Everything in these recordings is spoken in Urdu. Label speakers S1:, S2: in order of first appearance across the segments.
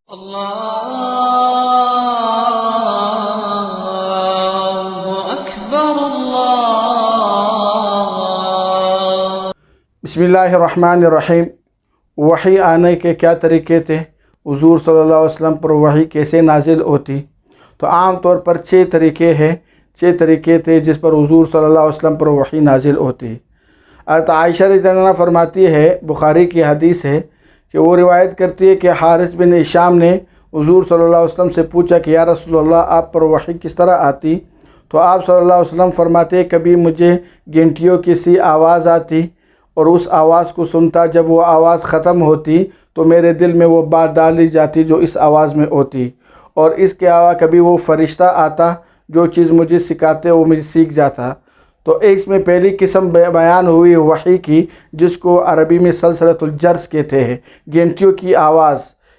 S1: اللہ اکبر اللہ۔
S2: بسم اللہ الرحمن الرحیم۔ وحی آنے کے کیا طریقے تھے؟ حضور صلی اللہ علیہ وسلم پر وحی کیسے نازل ہوتی؟ تو عام طور پر 6 طریقے ہیں، 6 طریقے تھے جس پر حضور صلی اللہ علیہ وسلم پر وحی نازل ہوتی۔ حضرت عائشہ رضی اللہ عنہا فرماتی ہے، بخاری کی حدیث ہے کہ وہ روایت کرتی ہے کہ حارث بن ہشام نے حضور صلی اللہ علیہ وسلم سے پوچھا کہ یا رسول اللہ آپ پر وحی کس طرح آتی؟ تو آپ صلی اللہ علیہ وسلم فرماتے کبھی مجھے گھنٹیوں کی سی آواز آتی اور اس آواز کو سنتا، جب وہ آواز ختم ہوتی تو میرے دل میں وہ بات ڈالی جاتی جو اس آواز میں ہوتی، اور اس کے علاوہ کبھی وہ فرشتہ آتا جو چیز مجھے سکھاتے وہ مجھے سیکھ جاتا۔ تو اس میں پہلی قسم بیان ہوئی وحی کی، جس کو عربی میں سلسلۃ الجرس کہتے ہیں، گھنٹیوں کی آواز،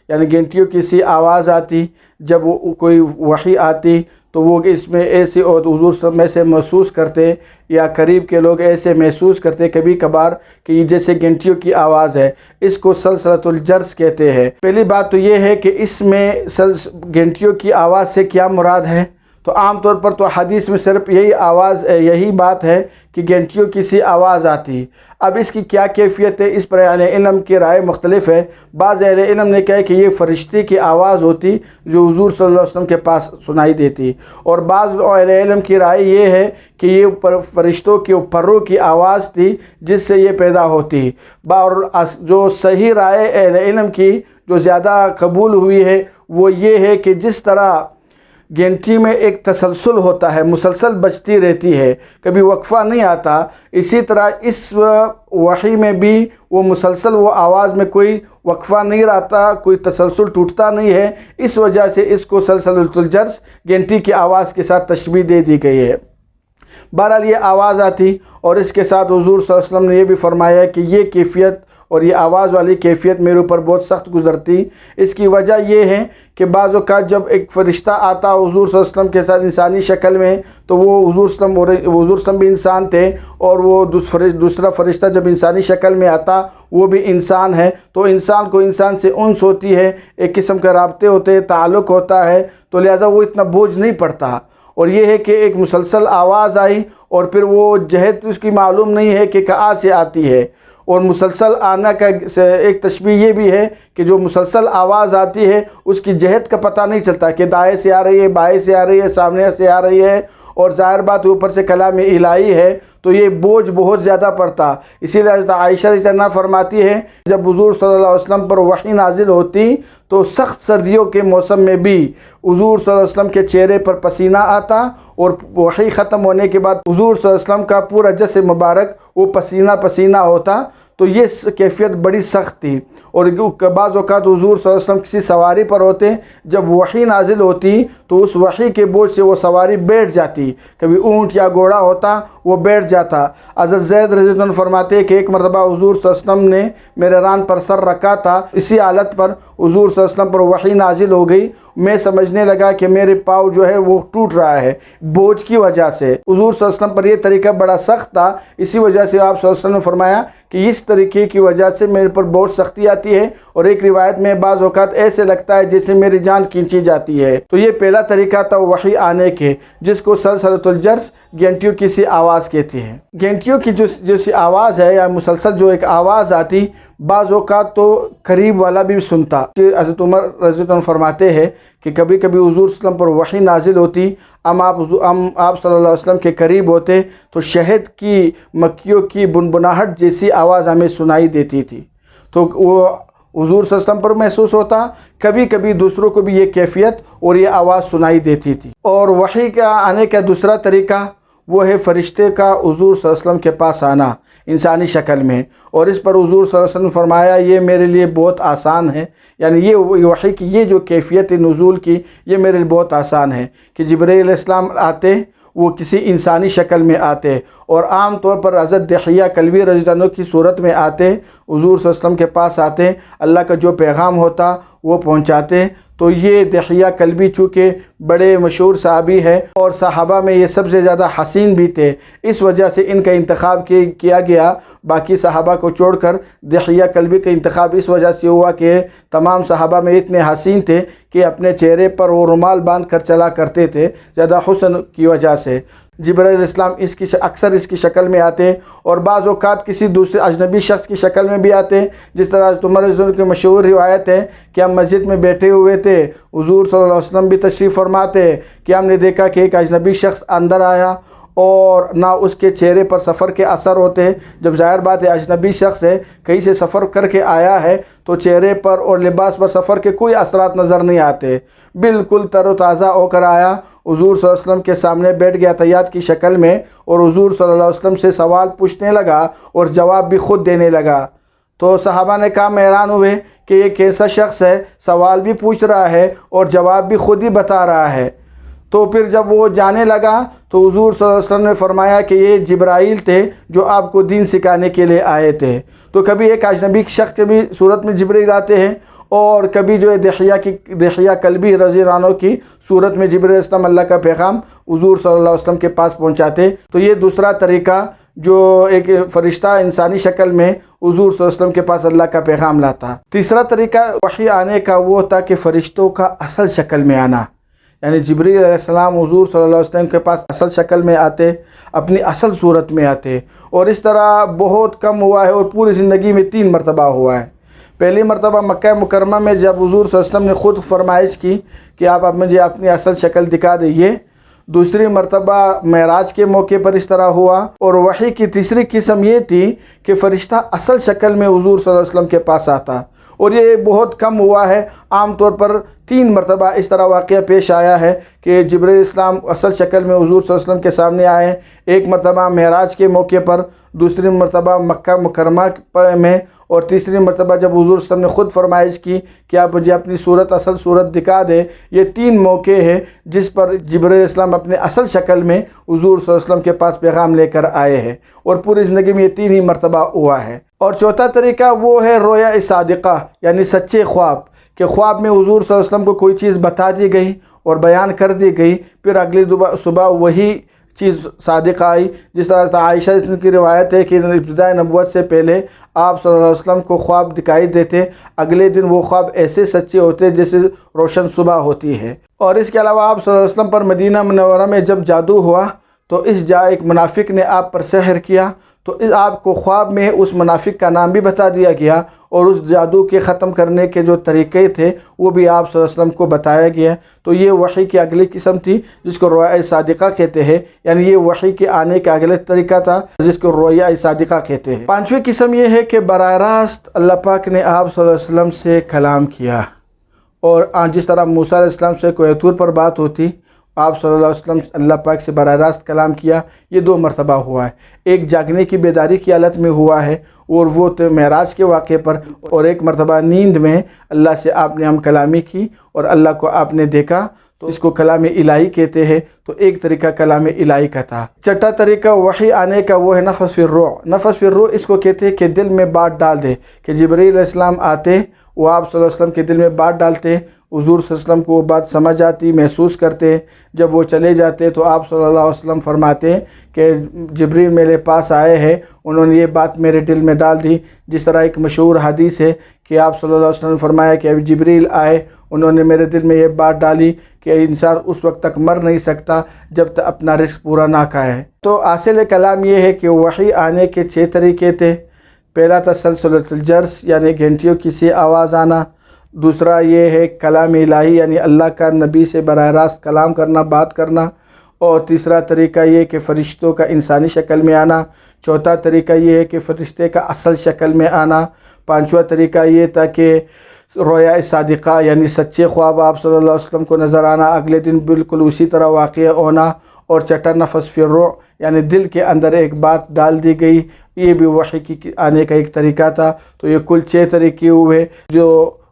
S2: یعنی گھنٹیوں کی سی آواز آتی جب وہ کوئی وحی آتی تو وہ اس میں ایسی، اور حضور صلی اللہ علیہ وسلم میں سے محسوس کرتے یا قریب کے لوگ ایسے محسوس کرتے کبھی کبھار کہ یہ جیسے گھنٹیوں کی آواز ہے، اس کو سلسلۃ الجرس کہتے ہیں۔ پہلی بات تو یہ ہے کہ اس میں گھنٹیوں کی آواز سے کیا مراد ہے؟ تو عام طور پر تو حدیث میں صرف یہی بات ہے کہ گھنٹیوں کی سی آواز آتی۔ اب اس کی کیا کیفیت ہے، اس پر اہل علم کی رائے مختلف ہے۔ بعض اہل علم نے کہا کہ یہ فرشتے کی آواز ہوتی جو حضور صلی اللہ علیہ وسلم کے پاس سنائی دیتی، اور بعض اہل علم کی رائے یہ ہے کہ یہ فرشتوں کے پروں کی آواز تھی جس سے یہ پیدا ہوتی۔ اور جو صحیح رائے اہل علم کی جو زیادہ قبول ہوئی ہے وہ یہ ہے کہ جس طرح گھنٹی میں ایک تسلسل ہوتا ہے، مسلسل بجتی رہتی ہے، کبھی وقفہ نہیں آتا، اسی طرح اس وحی میں بھی وہ مسلسل وہ آواز میں کوئی وقفہ نہیں رہتا، کوئی تسلسل ٹوٹتا نہیں ہے، اس وجہ سے اس کو سلسلۃ الجرس گھنٹی کی آواز کے ساتھ تشبیہ دے دی گئی ہے۔ بہرحال یہ آواز آتی، اور اس کے ساتھ حضور صلی اللہ علیہ وسلم نے یہ بھی فرمایا کہ یہ کیفیت اور یہ آواز والی کیفیت میرے اوپر بہت سخت گزرتی۔ اس کی وجہ یہ ہے کہ بعض اوقات جب ایک فرشتہ آتا حضور صلی اللہ علیہ وسلم کے ساتھ انسانی شکل میں، تو وہ حضور صلی اللہ علیہ وسلم بھی انسان تھے، اور وہ دوسرا فرشتہ جب انسانی شکل میں آتا وہ بھی انسان ہے، تو انسان کو انسان سے انس ہوتی ہے، ایک قسم کے رابطے ہوتے ہیں، تعلق ہوتا ہے، تو لہٰذا وہ اتنا بوجھ نہیں پڑتا۔ اور یہ ہے کہ ایک مسلسل آواز آئی اور پھر وہ جہت اس کی معلوم نہیں ہے کہ کہاں سے آتی ہے، اور مسلسل آنا کا ایک تشبیہ یہ بھی ہے کہ جو مسلسل آواز آتی ہے اس کی جہت کا پتہ نہیں چلتا کہ دائیں سے آ رہی ہے، بائیں سے آ رہی ہے، سامنے سے آ رہی ہے، اور ظاہر بات اوپر سے کلام الہی ہے تو یہ بوجھ بہت زیادہ پڑتا۔ اسی لیے حضرت عائشہ رضی اللہ عنہا فرماتی ہے جب حضور صلی اللہ علیہ وسلم پر وحی نازل ہوتی تو سخت سردیوں کے موسم میں بھی حضور صلی اللہ علیہ وسلم کے چہرے پر پسینہ آتا، اور وحی ختم ہونے کے بعد حضور صلی اللہ علیہ وسلم کا پورا جسم مبارک وہ پسینہ پسینہ ہوتا۔ تو یہ کیفیت بڑی سخت تھی، اور بعض اوقات حضور صلی اللہ علیہ وسلم کسی سواری پر ہوتے، جب وحی نازل ہوتی تو اس وحی کے بوجھ سے وہ سواری بیٹھ جاتی، کبھی اونٹ یا گھوڑا ہوتا وہ بیٹھ جاتا۔ حضرت زید رضی اللہ عنہ فرماتے ہیں کہ ایک مرتبہ حضور صلی اللہ علیہ وسلم نے میرے ران پر سر رکھا تھا، اسی حالت پر حضور صلی اللہ علیہ وسلم پر وحی نازل ہو گئی، میں سمجھنے لگا کہ میرے پاؤں جو ہے وہ ٹوٹ رہا ہے بوجھ کی وجہ سے۔ حضور صلی اللہ علیہ وسلم پر یہ طریقہ بڑا سخت تھا، اسی وجہ سے آپ صلی اللہ علیہ وسلم نے فرمایا کہ اس طریقے کی وجہ سے میرے پر بہت سختی آتی ہے، اور ایک روایت میں بعض اوقات ایسے لگتا ہے جیسے میری جان کھینچی جاتی ہے۔ تو یہ پہلا طریقہ تھا وحی آنے کے، جس کو سلسلۃ الجرس گھنٹیوں کی سی آواز کہتے ہیں۔ گھنٹیوں کی جو سی آواز ہے یا مسلسل جو ایک آواز آتی، بعض اوقات تو قریب والا بھی سنتا۔ حضرت عمر رضی اللہ عنہ فرماتے ہیں کہ کبھی کبھی حضور صلی اللہ علیہ وسلم پر وحی نازل ہوتی، ہم آپ صلی اللہ علیہ وسلم کے قریب ہوتے تو شہد کی مکھیوں کی بنبناہٹ جیسی آواز ہمیں سنائی دیتی تھی، تو وہ حضور صلی اللہ علیہ وسلم پر محسوس ہوتا، کبھی کبھی دوسروں کو بھی یہ کیفیت اور یہ آواز سنائی دیتی تھی۔ اور وحی کا آنے کا دوسرا طریقہ وہ ہے فرشتے کا حضور صلی اللہ علیہ وسلم کے پاس آنا انسانی شکل میں، اور اس پر حضور صلی اللہ علیہ وسلم فرمایا یہ میرے لیے بہت آسان ہے، یعنی یہ وحی کی یہ جو کیفیت نزول کی یہ میرے لیے بہت آسان ہے کہ جبرائیل علیہ السلام آتے، وہ کسی انسانی شکل میں آتے، اور عام طور پر حضرت دحیہ کلبی رضی اللہ عنہ کی صورت میں آتے، حضور صلی اللہ علیہ وسلم کے پاس آتے، اللہ کا جو پیغام ہوتا وہ پہنچاتے۔ تو یہ دحیہ کلبی چونکہ بڑے مشہور صحابی ہے اور صحابہ میں یہ سب سے زیادہ حسین بھی تھے، اس وجہ سے ان کا انتخاب کیا گیا باقی صحابہ کو چھوڑ کر۔ دحیہ کلبی کا انتخاب اس وجہ سے ہوا کہ تمام صحابہ میں اتنے حسین تھے کہ اپنے چہرے پر وہ رومال باندھ کر چلا کرتے تھے زیادہ حسن کی وجہ سے۔ جبرائیل علیہ السلام اکثر اس کی شکل میں آتے اور بعض اوقات کسی دوسرے اجنبی شخص کی شکل میں بھی آتے، جس طرح حضرت عمر رضی اللہ عنہ کی مشہور روایت ہے کہ ہم مسجد میں بیٹھے ہوئے تھے، حضور صلی اللہ علیہ وسلم بھی تشریف فرماتے کہ ہم نے دیکھا کہ ایک اجنبی شخص اندر آیا اور نہ اس کے چہرے پر سفر کے اثر ہوتے۔ جب ظاہر بات ہے اجنبی شخص ہے، کہیں سے سفر کر کے آیا ہے تو چہرے پر اور لباس پر سفر کے کوئی اثرات نظر نہیں آتے، بالکل تر و تازہ ہو کر آیا، حضور صلی اللہ علیہ وسلم کے سامنے بیٹھ گیا تحیات کی شکل میں اور حضور صلی اللہ علیہ وسلم سے سوال پوچھنے لگا اور جواب بھی خود دینے لگا۔ تو صحابہ نے کہا، حیران ہوئے کہ یہ کیسا شخص ہے، سوال بھی پوچھ رہا ہے اور جواب بھی خود ہی بتا رہا ہے۔ تو پھر جب وہ جانے لگا تو حضور صلی اللہ علیہ وسلم نے فرمایا کہ یہ جبرائیل تھے جو آپ کو دین سکھانے کے لیے آئے تھے۔ تو کبھی ایک اجنبی شخص کے بھی صورت میں جبرائیل آتے ہیں اور کبھی جو ہے دحیہ کلبی رضی اللہ عنہ کی صورت میں جبرائیل علیہ السلام اللہ کا پیغام حضور صلی اللہ علیہ وسلم کے پاس پہنچاتے۔ تو یہ دوسرا طریقہ جو ایک فرشتہ انسانی شکل میں حضور صلی اللہ علیہ وسلم کے پاس اللہ کا پیغام لاتا۔ تیسرا طریقہ وحی آنے کا وہ تھا کہ فرشتوں کا اصل شکل میں آنا، یعنی جبرائیل علیہ السلام حضور صلی اللہ علیہ وسلم کے پاس اصل شکل میں آتے، اپنی اصل صورت میں آتے، اور اس طرح بہت کم ہوا ہے اور پوری زندگی میں 3 مرتبہ ہوا ہے۔ پہلی مرتبہ مکہ مکرمہ میں جب حضور صلی اللہ علیہ وسلم نے خود فرمائش کی کہ آپ مجھے اپنی اصل شکل دکھا دئیے۔ دوسری مرتبہ معراج کے موقع پر اس طرح ہوا، اور وحی کی تیسری قسم یہ تھی کہ فرشتہ اصل شکل میں حضور صلی اللہ علیہ وسلم کے پاس آتا، اور یہ بہت کم ہوا ہے۔ عام طور پر 3 مرتبہ اس طرح واقعہ پیش آیا ہے کہ جبرائیل اسلام اصل شکل میں حضور صلی اللہ علیہ وسلم کے سامنے آئے، ایک مرتبہ معراج کے موقع پر، دوسری مرتبہ مکہ مکرمہ میں، اور تیسری مرتبہ جب حضور صلی اللہ علیہ وسلم نے خود فرمائش کی کہ آپ مجھے اپنی اصل صورت دکھا دے۔ یہ 3 موقع ہیں جس پر جبرائیل اسلام اپنے اصل شکل میں حضور صلی اللہ علیہ وسلم کے پاس پیغام لے کر آئے ہیں، اور پوری زندگی میں یہ 3 ہی مرتبہ ہوا ہے۔ اور چوتھا طریقہ وہ ہے رویا صادقہ، یعنی سچے خواب، کہ خواب میں حضور صلی اللہ علیہ وسلم کو کوئی چیز بتا دی گئی اور بیان کر دی گئی، پھر اگلی صبح وہی چیز صادقہ آئی۔ جس طرح عائشہ کی روایت ہے کہ ابتداء نبوت سے پہلے آپ صلی اللہ علیہ وسلم کو خواب دکھائی دیتے، اگلے دن وہ خواب ایسے سچے ہوتے جیسے روشن صبح ہوتی ہے۔ اور اس کے علاوہ آپ صلی اللہ علیہ وسلم پر مدینہ منورہ میں جب جادو ہوا تو ایک منافق نے آپ پر سحر کیا، تو آپ کو خواب میں اس منافق کا نام بھی بتا دیا گیا، اور اس جادو کے ختم کرنے کے جو طریقے تھے وہ بھی آپ صلی اللہ علیہ وسلم کو بتایا گیا۔ تو یہ وحی کی اگلی قسم تھی جس کو رویا صادقہ کہتے ہیں، یعنی یہ وحی کے آنے کا اگلا طریقہ تھا جس کو رویا صادقہ کہتے ہیں۔ 5ویں قسم یہ ہے کہ براہ راست اللہ پاک نے آپ صلی اللہ علیہ وسلم سے کلام کیا، اور جس طرح موسیٰ علیہ السلام سے کوہ طور پر بات ہوتی، آپ صلی اللہ علیہ وسلم اللہ پاک سے براہ راست کلام کیا۔ یہ 2 مرتبہ ہوا ہے، ایک جاگنے کی بیداری کی حالت میں ہوا ہے اور وہ معراج کے واقعے پر، اور ایک مرتبہ نیند میں اللہ سے آپ نے ہم کلامی کی اور اللہ کو آپ نے دیکھا، تو اس کو کلام الہی کہتے ہیں۔ تو ایک طریقہ کلام الہی کا تھا۔ چھٹا طریقہ وحی آنے کا وہ ہے نفس فی الروح۔ نفس فی الروح اس کو کہتے ہیں کہ دل میں بات ڈال دے، کہ جبرائیل علیہ السلام آتے، وہ آپ صلی اللہ علیہ وسلم کے دل میں بات ڈالتے، حضور صلی اللہ علیہ وسلم کو وہ بات سمجھ آتی، محسوس کرتے۔ جب وہ چلے جاتے تو آپ صلی اللہ علیہ وسلم فرماتے کہ جبرائیل میرے پاس آئے ہیں، انہوں نے یہ بات میرے دل میں ڈال دی۔ جس طرح ایک مشہور حدیث ہے کہ آپ صلی اللہ علیہ وسلم نے فرمایا کہ ابھی جبرائیل آئے، انہوں نے میرے دل میں یہ بات ڈالی کہ انسان اس وقت تک مر نہیں سکتا جب تک اپنا رزق پورا نہ کھائے۔ تو حاصل کلام یہ ہے کہ وحی آنے کے 6 طریقے تھے۔ پہلا تھا سلسلۃ الجرس، یعنی گھنٹیوں کی سی آواز آنا۔ دوسرا یہ ہے کلام الہی، یعنی اللہ کا نبی سے براہ راست کلام کرنا، بات کرنا۔ اور تیسرا طریقہ یہ کہ فرشتوں کا انسانی شکل میں آنا۔ چوتھا طریقہ یہ ہے کہ فرشتے کا اصل شکل میں آنا۔ 5واں طریقہ یہ تھا کہ رویا صادقہ، یعنی سچے خواب آپ صلی اللہ علیہ وسلم کو نظر آنا، اگلے دن بالکل اسی طرح واقع ہونا۔ اور چھٹا نفس فی الروح، یعنی دل کے اندر ایک بات ڈال دی گئی، یہ بھی وحی کی آنے کا ایک طریقہ تھا۔ تو یہ کل 6 طریقے ہوئے جو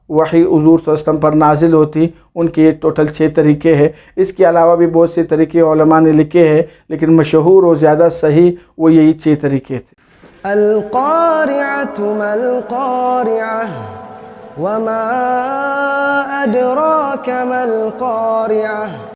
S2: وحی حضور صلی اللہ علیہ وسلم پر نازل ہوتی، ان کے ٹوٹل 6 طریقے ہیں۔ اس کے علاوہ بھی بہت سے طریقے علماء نے لکھے ہیں، لیکن مشہور اور زیادہ صحیح وہ یہی 6 طریقے تھے۔
S3: القارعۃ ما القارعۃ وما ادراک ما القارعۃ